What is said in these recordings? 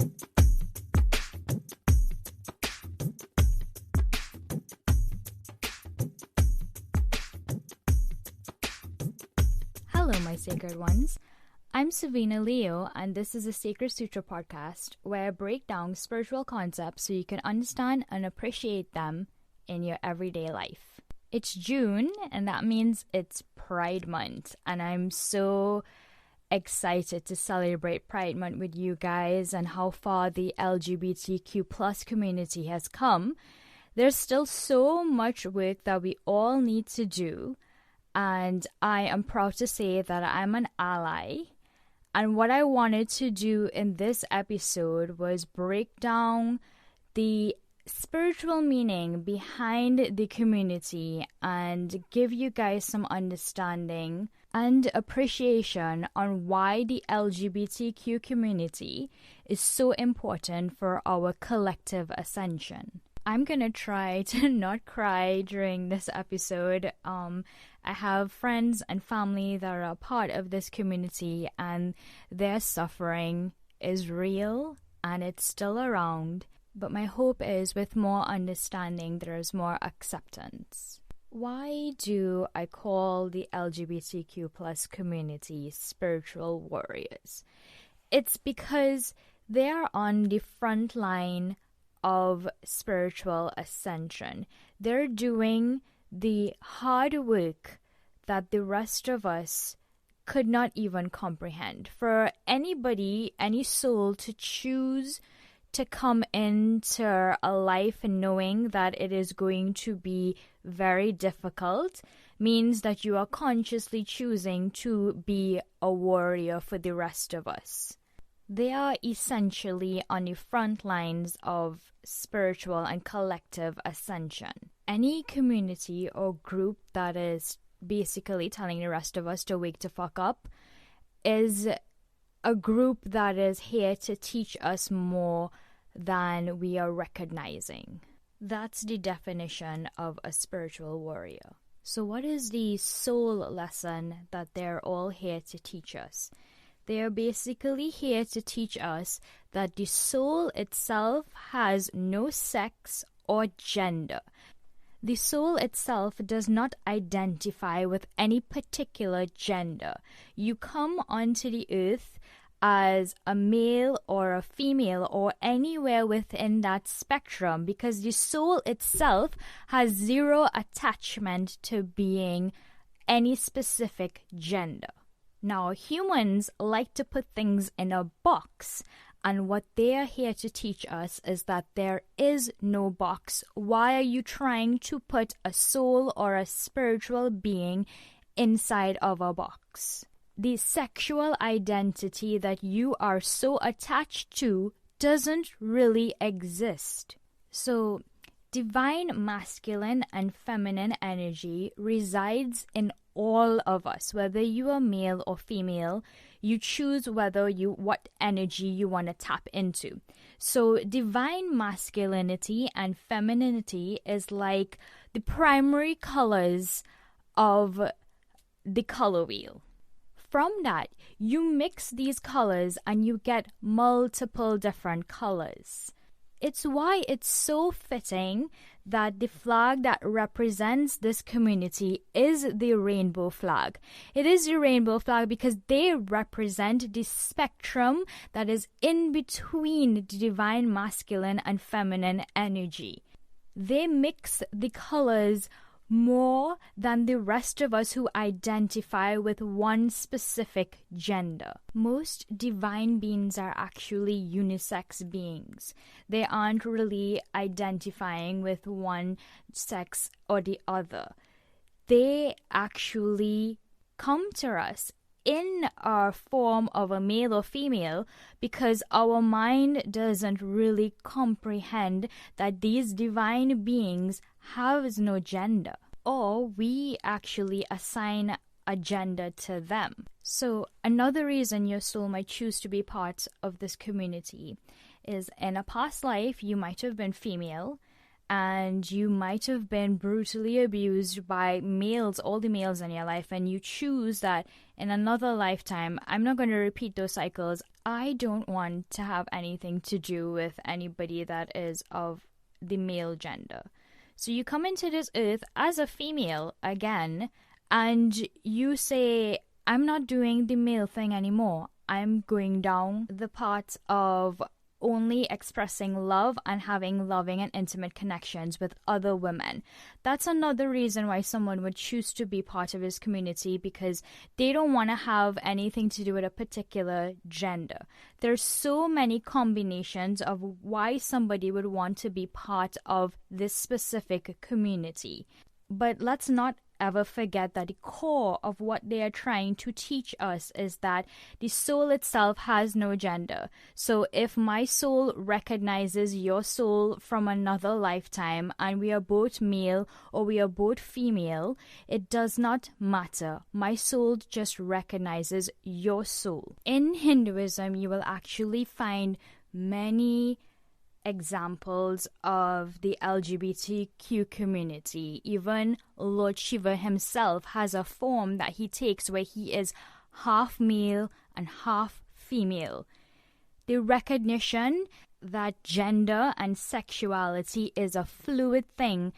Hello, my sacred ones. I'm Savina Leo, and this is a Sacred Sutra podcast where I break down spiritual concepts so you can understand and appreciate them in your everyday life. It's June, and that means it's Pride Month, and I'm so excited to celebrate Pride Month with you guys and how far the LGBTQ plus community has come. There's still so much work that we all need to do, and I am proud to say that I'm an ally. And what I wanted to do in this episode was break down the spiritual meaning behind the community and give you guys some understanding and appreciation on why the LGBTQ community is so important for our collective ascension. I'm gonna try to not cry during this episode. I have friends and family that are a part of this community, and their suffering is real and it's still around. But my hope is with more understanding, there's more acceptance. Why do I call the LGBTQ plus community spiritual warriors? It's because they're on the front line of spiritual ascension. They're doing the hard work that the rest of us could not even comprehend. For anybody, any soul to choose to come into a life knowing that it is going to be very difficult means that you are consciously choosing to be a warrior for the rest of us. They are essentially on the front lines of spiritual and collective ascension. Any community or group that is basically telling the rest of us to wake the fuck up is a group that is here to teach us more than we are recognizing. That's the definition of a spiritual warrior. So what is the soul lesson that they're all here to teach us? They are basically here to teach us that the soul itself has no sex or gender. The soul itself does not identify with any particular gender. You come onto the earth as a male or a female or anywhere within that spectrum because the soul itself has zero attachment to being any specific gender. Now, humans like to put things in a box, and what they are here to teach us is that there is no box. Why are you trying to put a soul or a spiritual being inside of a box? The sexual identity that you are so attached to doesn't really exist. So, divine masculine and feminine energy resides in all of us. Whether you are male or female, you choose what energy you want to tap into. So divine masculinity and femininity is like the primary colors of the color wheel. From that, you mix these colors and you get multiple different colors. It's why it's so fitting that the flag that represents this community is the rainbow flag. It is the rainbow flag because they represent the spectrum that is in between the divine masculine and feminine energy. They mix the colors more than the rest of us who identify with one specific gender. Most divine beings are actually unisex beings. They aren't really identifying with one sex or the other. They actually come to us in our form of a male or female because our mind doesn't really comprehend that these divine beings have no gender, or we actually assign a gender to them. So another reason your soul might choose to be part of this community is in a past life you might have been female and you might have been brutally abused by males, all the males in your life, and you choose that in another lifetime, I'm not going to repeat those cycles. I don't want to have anything to do with anybody that is of the male gender. So you come into this earth as a female again, and you say, I'm not doing the male thing anymore. I'm going down the path of only expressing love and having loving and intimate connections with other women. That's another reason why someone would choose to be part of his community, because they don't want to have anything to do with a particular gender. There's so many combinations of why somebody would want to be part of this specific community. But let's not ever forget that the core of what they are trying to teach us is that the soul itself has no gender. So if my soul recognizes your soul from another lifetime and we are both male or we are both female, it does not matter. My soul just recognizes your soul. In Hinduism, you will actually find many examples of the LGBTQ community. Even Lord Shiva himself has a form that he takes where he is half male and half female. The recognition that gender and sexuality is a fluid thing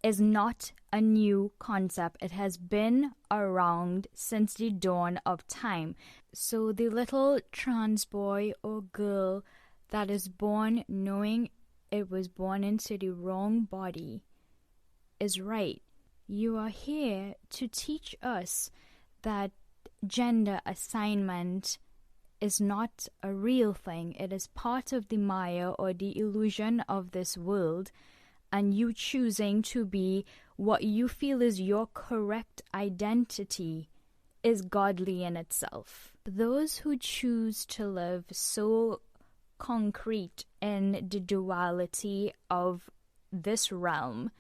is not a new concept. It has been around since the dawn of time. So the little trans boy or girl that is born knowing it was born into the wrong body is right. You are here to teach us that gender assignment is not a real thing. It is part of the Maya or the illusion of this world, and you choosing to be what you feel is your correct identity is godly in itself. Those who choose to live so concrete in the duality of this realm,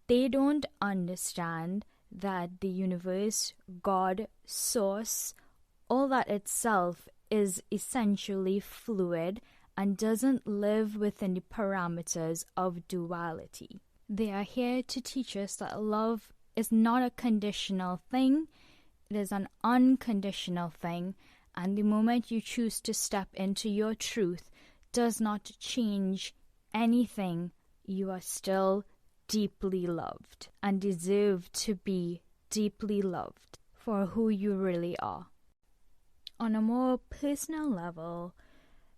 they don't understand that the universe, God, source, all that itself is essentially fluid and doesn't live within the parameters of duality. They are here to teach us that love is not a conditional thing, it is an unconditional thing. And the moment you choose to step into your truth does not change anything. You are still deeply loved and deserve to be deeply loved for who you really are. On a more personal level,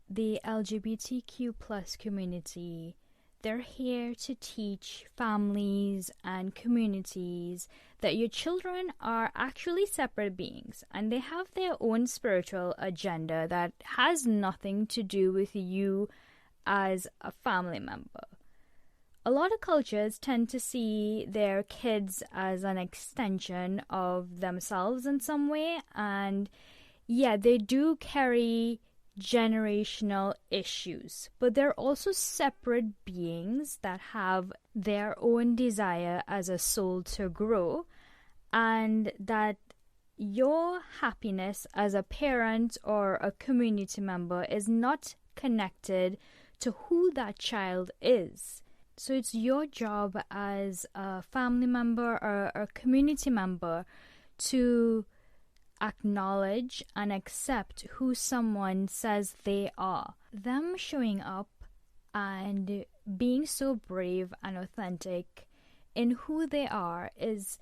the LGBTQ plus community, they're here to teach families and communities that your children are actually separate beings and they have their own spiritual agenda that has nothing to do with you as a family member. A lot of cultures tend to see their kids as an extension of themselves in some way, and yeah, they do carry generational issues, but they're also separate beings that have their own desire as a soul to grow, and that your happiness as a parent or a community member is not connected to who that child is. So it's your job as a family member or a community member to acknowledge and accept who someone says they are. Them showing up and being so brave and authentic in who they are is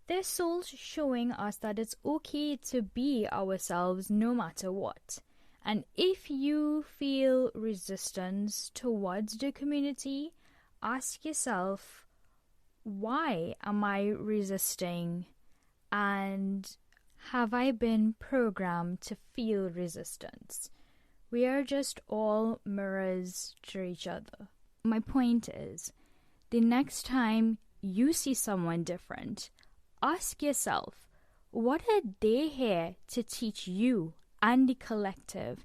their souls showing us that it's okay to be ourselves no matter what. And if you feel resistance towards the community, ask yourself, why am I resisting? And have I been programmed to feel resistance? We are just all mirrors to each other. My point is, the next time you see someone different, ask yourself, what are they here to teach you and the collective,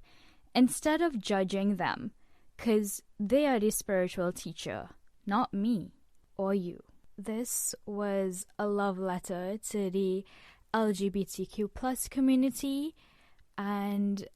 instead of judging them, because they are the spiritual teacher, not me or you. This was a love letter to the LGBTQ plus community, and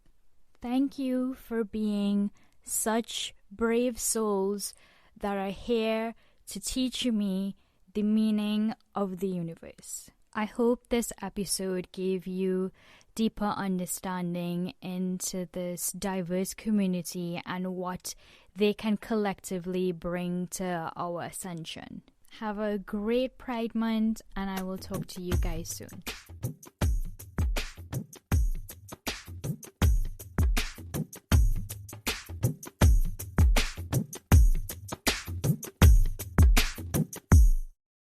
thank you for being such brave souls that are here to teach me the meaning of the universe. I hope this episode gave you deeper understanding into this diverse community and what they can collectively bring to our ascension. Have a great Pride Month, and I will talk to you guys soon.